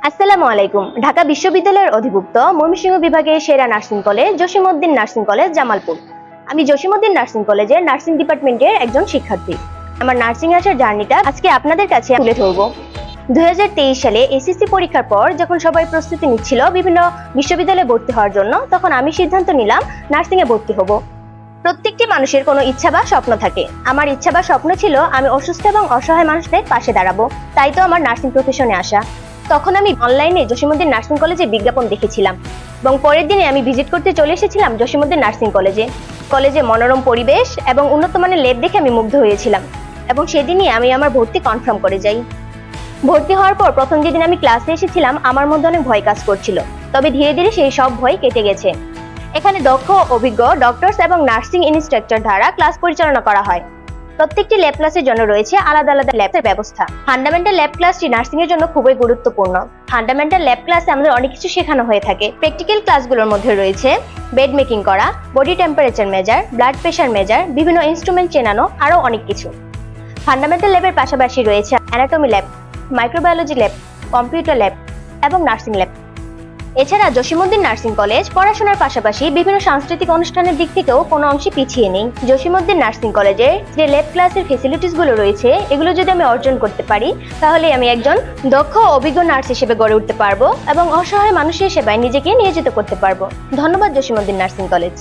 আসসালামু আলাইকুম। ঢাকা বিশ্ববিদ্যালয়ের অধিভুক্ত ময়মনসিংহ বিভাগের সেরা nursing college Jasimuddin nursing college Jamalpur. আমি জসিমউদ্দিন নার্সিং কলেজের নার্সিং ডিপার্টমেন্টের একজন শিক্ষার্থী। আমার নার্সিং আসার জার্নিটা আজকে আপনাদের কাছে তুলে ধরব। 2023 সালে এসএসসি পরীক্ষার পর যখন সবাই প্রস্তুতি নিচ্ছিল বিভিন্ন বিশ্ববিদ্যালয়ে ভর্তি হওয়ার জন্য, তখন আমি সিদ্ধান্ত নিলাম নার্সিং এ ভর্তি হব। প্রত্যেকটি মানুষের কোনো ইচ্ছা বা স্বপ্ন থাকে। আমার ইচ্ছা বা স্বপ্ন ছিল আমি অসুস্থ এবং অসহায় মানুষদের পাশে দাঁড়াবো। তাই তো আমার নার্সিং প্রফেশনে আসা। তখন আমি অনলাইনে জসিমউদ্দিন নার্সিং কলেজে বিজ্ঞাপন দেখেছিলাম এবং পরের দিনে আমি ভিজিট করতে চলে এসেছিলাম জসিমউদ্দিন নার্সিং কলেজে মনোরম পরিবেশ এবং উন্নত মানের ল্যাব দেখে আমি মুগ্ধ হয়েছিলাম এবং সেদিনই আমি আমার ভর্তি কনফার্ম করে যাই। ভর্তি হওয়ার পর প্রথম যেদিন আমি ক্লাসে এসেছিলাম আমার মধ্যে অনেক ভয় কাজ করছিল, তবে ধীরে ধীরে সেই সব ভয় কেটে গেছে। এখানে দক্ষ অভিজ্ঞ ডক্টরস এবং নার্সিং ইনস্ট্রাক্টর দ্বারা ক্লাস পরিচালনা করা হয়। প্রত্যেকটি ল্যাব ক্লাসের জন্য রয়েছে আলাদা আলাদা ল্যাবের ব্যবস্থা। ফান্ডামেন্টাল ল্যাব ক্লাসটি নার্সিং এর জন্য খুবই গুরুত্বপূর্ণ। ফান্ডামেন্টাল ল্যাব ক্লাসে আমাদের অনেক কিছু শেখানো হয়ে থাকে। প্র্যাকটিক্যাল ক্লাসগুলোর মধ্যে রয়েছে বেড মেকিং করা, body temperature measure, blood pressure measure, বিভিন্ন ইনস্ট্রুমেন্ট চেনানো, আরও অনেক কিছু। ফান্ডামেন্টাল ল্যাবের পাশাপাশি রয়েছে anatomy lab, microbiology lab, computer lab এবং নার্সিং ল্যাব। এছাড়া জসিমউদ্দিন নার্সিং কলেজ পড়াশোনার পাশাপাশি বিভিন্ন সাংস্কৃতিক অনুষ্ঠানের দিক থেকেও কোনো অংশে পিছিয়ে নেই। জসিমউদ্দিন নার্সিং কলেজের যে ল্যাব ক্লাসের ফেসিলিটিস গুলো রয়েছে, এগুলো যদি আমি অর্জন করতে পারি তাহলে আমি একজন দক্ষ অভিজ্ঞ নার্স হিসেবে গড়ে উঠতে পারবো এবং অসহায় মানুষের সেবায় নিজেকে নিয়োজিত করতে পারবো। ধন্যবাদ জসিমউদ্দিন নার্সিং কলেজ।